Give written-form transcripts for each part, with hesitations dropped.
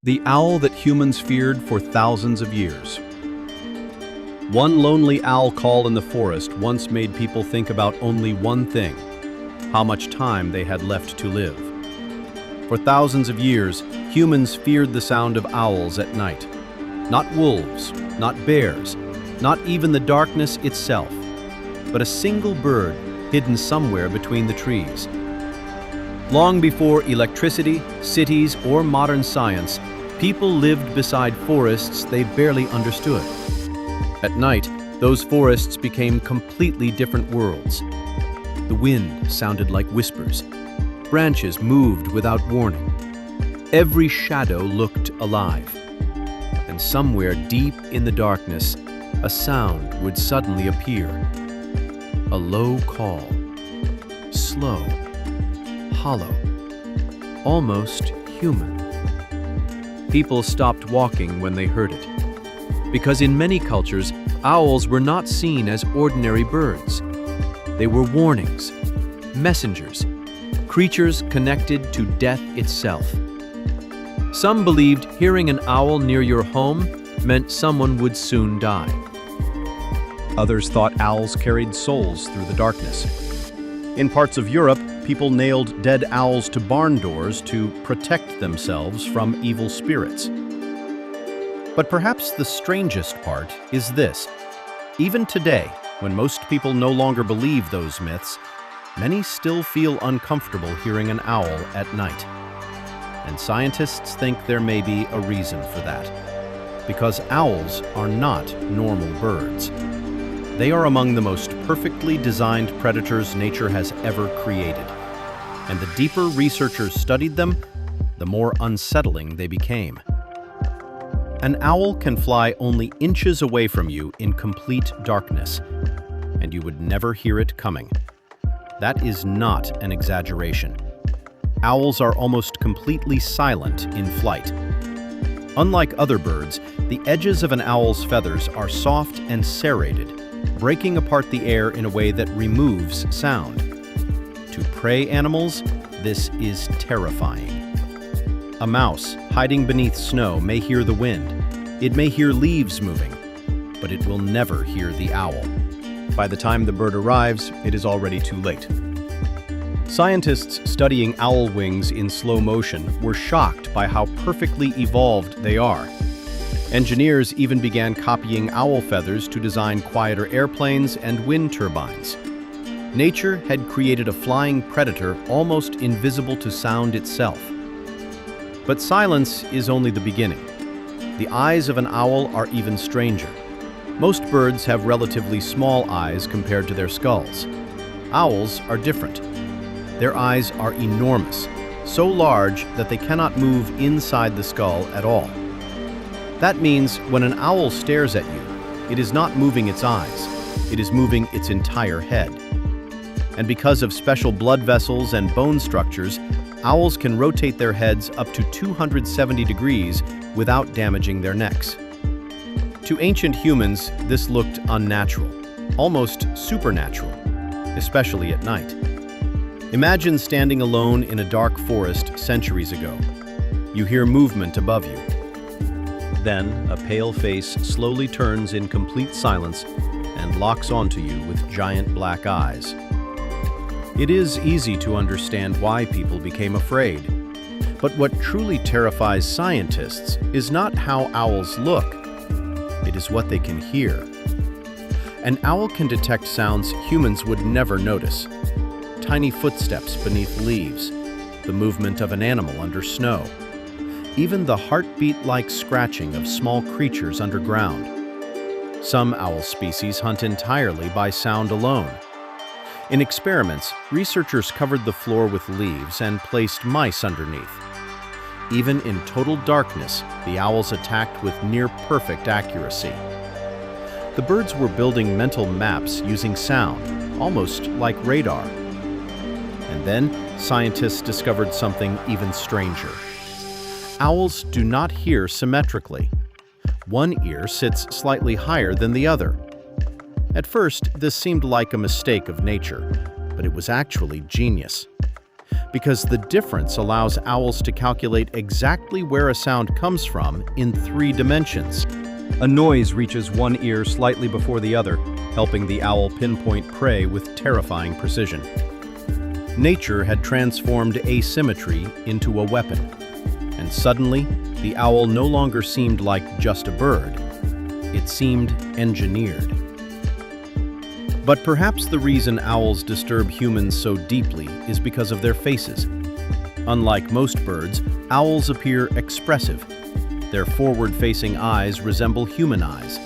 The owl that humans feared for thousands of years. One lonely owl call in the forest once made people think about only one thing: how much time they had left to live. For thousands of years, humans feared the sound of owls at night. Not wolves, not bears, not even the darkness itself, but a single bird hidden somewhere between the trees. Long before electricity, cities, or modern science, people lived beside forests they barely understood. At night, those forests became completely different worlds. The wind sounded like whispers. Branches moved without warning. Every shadow looked alive. And somewhere deep in the darkness, a sound would suddenly appear. A low call. Slow. Hollow. Almost human. People stopped walking when they heard it. Because in many cultures, owls were not seen as ordinary birds. They were warnings, messengers, creatures connected to death itself. Some believed hearing an owl near your home meant someone would soon die. Others thought owls carried souls through the darkness. In parts of Europe, people nailed dead owls to barn doors to protect themselves from evil spirits. But perhaps the strangest part is this. Even today, when most people no longer believe those myths, many still feel uncomfortable hearing an owl at night. And scientists think there may be a reason for that. Because owls are not normal birds. They are among the most perfectly designed predators nature has ever created. And the deeper researchers studied them, the more unsettling they became. An owl can fly only inches away from you in complete darkness, and you would never hear it coming. That is not an exaggeration. Owls are almost completely silent in flight. Unlike other birds, the edges of an owl's feathers are soft and serrated, breaking apart the air in a way that removes sound. To prey animals, this is terrifying. A mouse hiding beneath snow may hear the wind. It may hear leaves moving, but it will never hear the owl. By the time the bird arrives, it is already too late. Scientists studying owl wings in slow motion were shocked by how perfectly evolved they are. Engineers even began copying owl feathers to design quieter airplanes and wind turbines. Nature had created a flying predator almost invisible to sound itself. But silence is only the beginning. The eyes of an owl are even stranger. Most birds have relatively small eyes compared to their skulls. Owls are different. Their eyes are enormous, so large that they cannot move inside the skull at all. That means when an owl stares at you, it is not moving its eyes, it is moving its entire head. And because of special blood vessels and bone structures, owls can rotate their heads up to 270 degrees without damaging their necks. To ancient humans, this looked unnatural, almost supernatural, especially at night. Imagine standing alone in a dark forest centuries ago. You hear movement above you. Then, a pale face slowly turns in complete silence and locks onto you with giant black eyes. It is easy to understand why people became afraid. But what truly terrifies scientists is not how owls look. It is what they can hear. An owl can detect sounds humans would never notice. Tiny footsteps beneath leaves, the movement of an animal under snow, even the heartbeat-like scratching of small creatures underground. Some owl species hunt entirely by sound alone. In experiments, researchers covered the floor with leaves and placed mice underneath. Even in total darkness, the owls attacked with near-perfect accuracy. The birds were building mental maps using sound, almost like radar. And then, scientists discovered something even stranger. Owls do not hear symmetrically. One ear sits slightly higher than the other. At first, this seemed like a mistake of nature, but it was actually genius. because the difference allows owls to calculate exactly where a sound comes from in 3 dimensions. A noise reaches one ear slightly before the other, helping the owl pinpoint prey with terrifying precision. Nature had transformed asymmetry into a weapon, and suddenly, the owl no longer seemed like just a bird. It seemed engineered. But perhaps the reason owls disturb humans so deeply is because of their faces. Unlike most birds, owls appear expressive. Their forward-facing eyes resemble human eyes.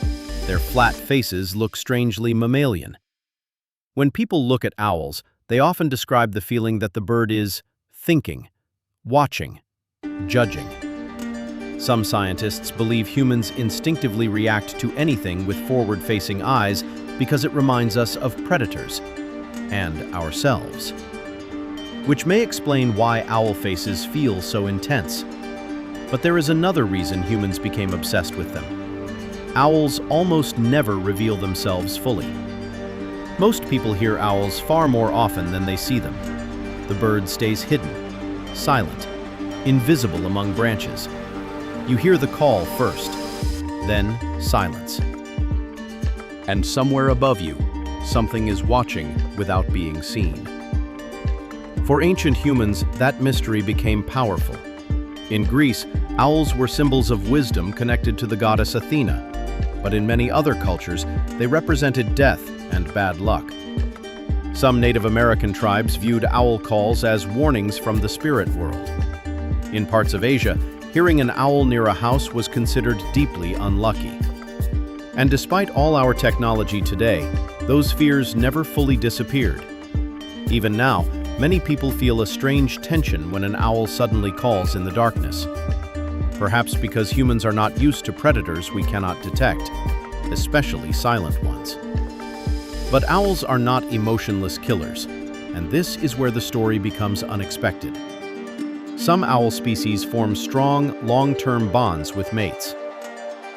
Their flat faces look strangely mammalian. When people look at owls, they often describe the feeling that the bird is thinking, watching, judging. Some scientists believe humans instinctively react to anything with forward-facing eyes because it reminds us of predators and ourselves. Which may explain why owl faces feel so intense. But there is another reason humans became obsessed with them. Owls almost never reveal themselves fully. Most people hear owls far more often than they see them. The bird stays hidden, silent, invisible among branches. You hear the call first, then silence. And somewhere above you, something is watching without being seen. For ancient humans, that mystery became powerful. In Greece, owls were symbols of wisdom connected to the goddess Athena, but in many other cultures, they represented death and bad luck. Some Native American tribes viewed owl calls as warnings from the spirit world. In parts of Asia, hearing an owl near a house was considered deeply unlucky. And despite all our technology today, those fears never fully disappeared. Even now, many people feel a strange tension when an owl suddenly calls in the darkness. Perhaps because humans are not used to predators we cannot detect, especially silent ones. But owls are not emotionless killers, and this is where the story becomes unexpected. Some owl species form strong, long-term bonds with mates.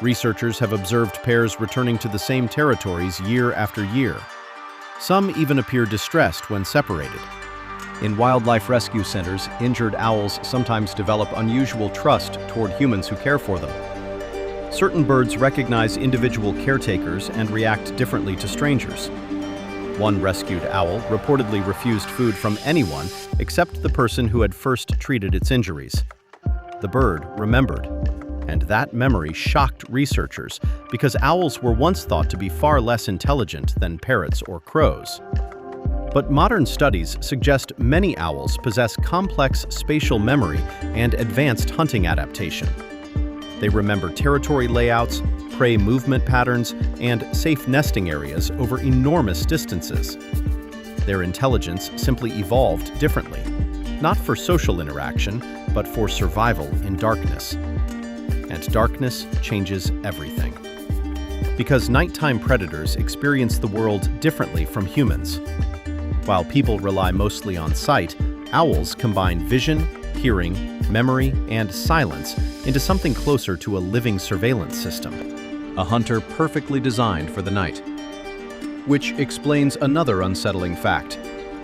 Researchers have observed pairs returning to the same territories year after year. Some even appear distressed when separated. In wildlife rescue centers, injured owls sometimes develop unusual trust toward humans who care for them. Certain birds recognize individual caretakers and react differently to strangers. One rescued owl reportedly refused food from anyone except the person who had first treated its injuries. The bird remembered, and that memory shocked researchers because owls were once thought to be far less intelligent than parrots or crows. But modern studies suggest many owls possess complex spatial memory and advanced hunting adaptation. They remember territory layouts, prey movement patterns, and safe nesting areas over enormous distances. Their intelligence simply evolved differently, not for social interaction, but for survival in darkness. And darkness changes everything. Because nighttime predators experience the world differently from humans. While people rely mostly on sight, owls combine vision, hearing, memory, and silence into something closer to a living surveillance system. A hunter perfectly designed for the night. Which explains another unsettling fact.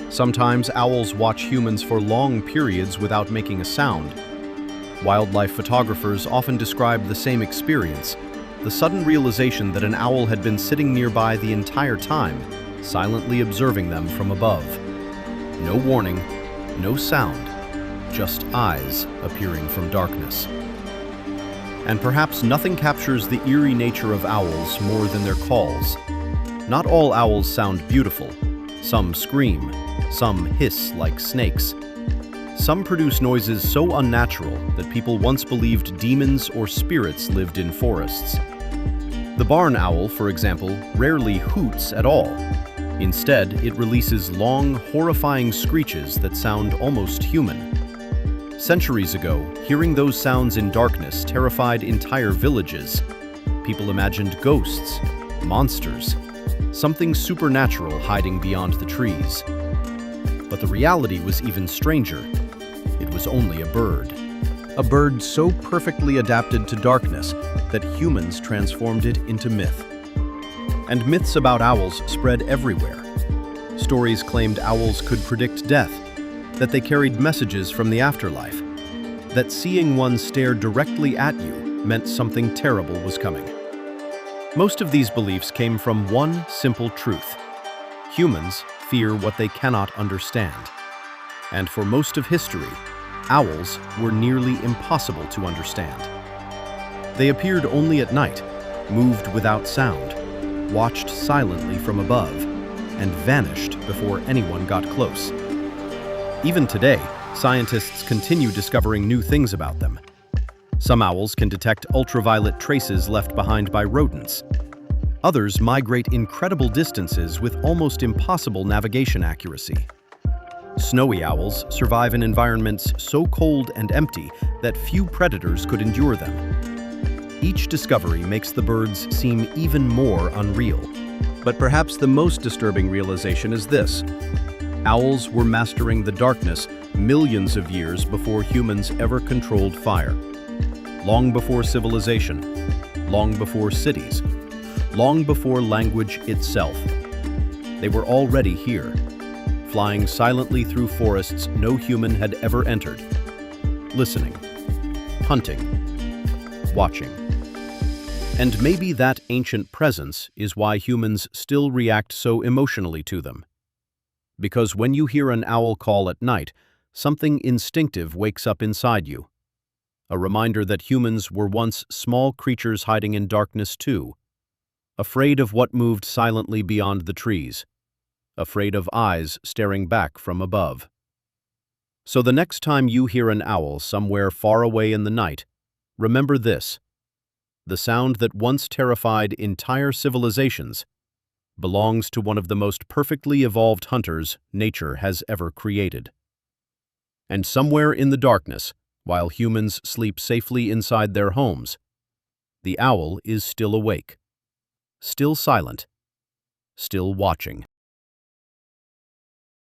Sometimes owls watch humans for long periods without making a sound. Wildlife photographers often describe the same experience, the sudden realization that an owl had been sitting nearby the entire time, silently observing them from above. No warning, no sound, just eyes appearing from darkness. And perhaps nothing captures the eerie nature of owls more than their calls. Not all owls sound beautiful. Some scream, some hiss like snakes. Some produce noises so unnatural that people once believed demons or spirits lived in forests. The barn owl, for example, rarely hoots at all. Instead, it releases long, horrifying screeches that sound almost human. Centuries ago, hearing those sounds in darkness terrified entire villages. People imagined ghosts, monsters, something supernatural hiding beyond the trees. But the reality was even stranger. It was only a bird. A bird so perfectly adapted to darkness that humans transformed it into myth. And myths about owls spread everywhere. Stories claimed owls could predict death, that they carried messages from the afterlife, that seeing one stare directly at you meant something terrible was coming. Most of these beliefs came from one simple truth: humans fear what they cannot understand. And for most of history, owls were nearly impossible to understand. They appeared only at night, moved without sound, watched silently from above, and vanished before anyone got close. Even today, scientists continue discovering new things about them. Some owls can detect ultraviolet traces left behind by rodents. Others migrate incredible distances with almost impossible navigation accuracy. Snowy owls survive in environments so cold and empty that few predators could endure them. Each discovery makes the birds seem even more unreal. But perhaps the most disturbing realization is this: owls were mastering the darkness millions of years before humans ever controlled fire. Long before civilization, long before cities, long before language itself. They were already here, flying silently through forests no human had ever entered, listening, hunting, watching. And maybe that ancient presence is why humans still react so emotionally to them. Because when you hear an owl call at night, something instinctive wakes up inside you. A reminder that humans were once small creatures hiding in darkness too, afraid of what moved silently beyond the trees, afraid of eyes staring back from above. So the next time you hear an owl somewhere far away in the night, remember this: the sound that once terrified entire civilizations belongs to one of the most perfectly evolved hunters nature has ever created. And somewhere in the darkness, while humans sleep safely inside their homes, the owl is still awake, still silent, still watching.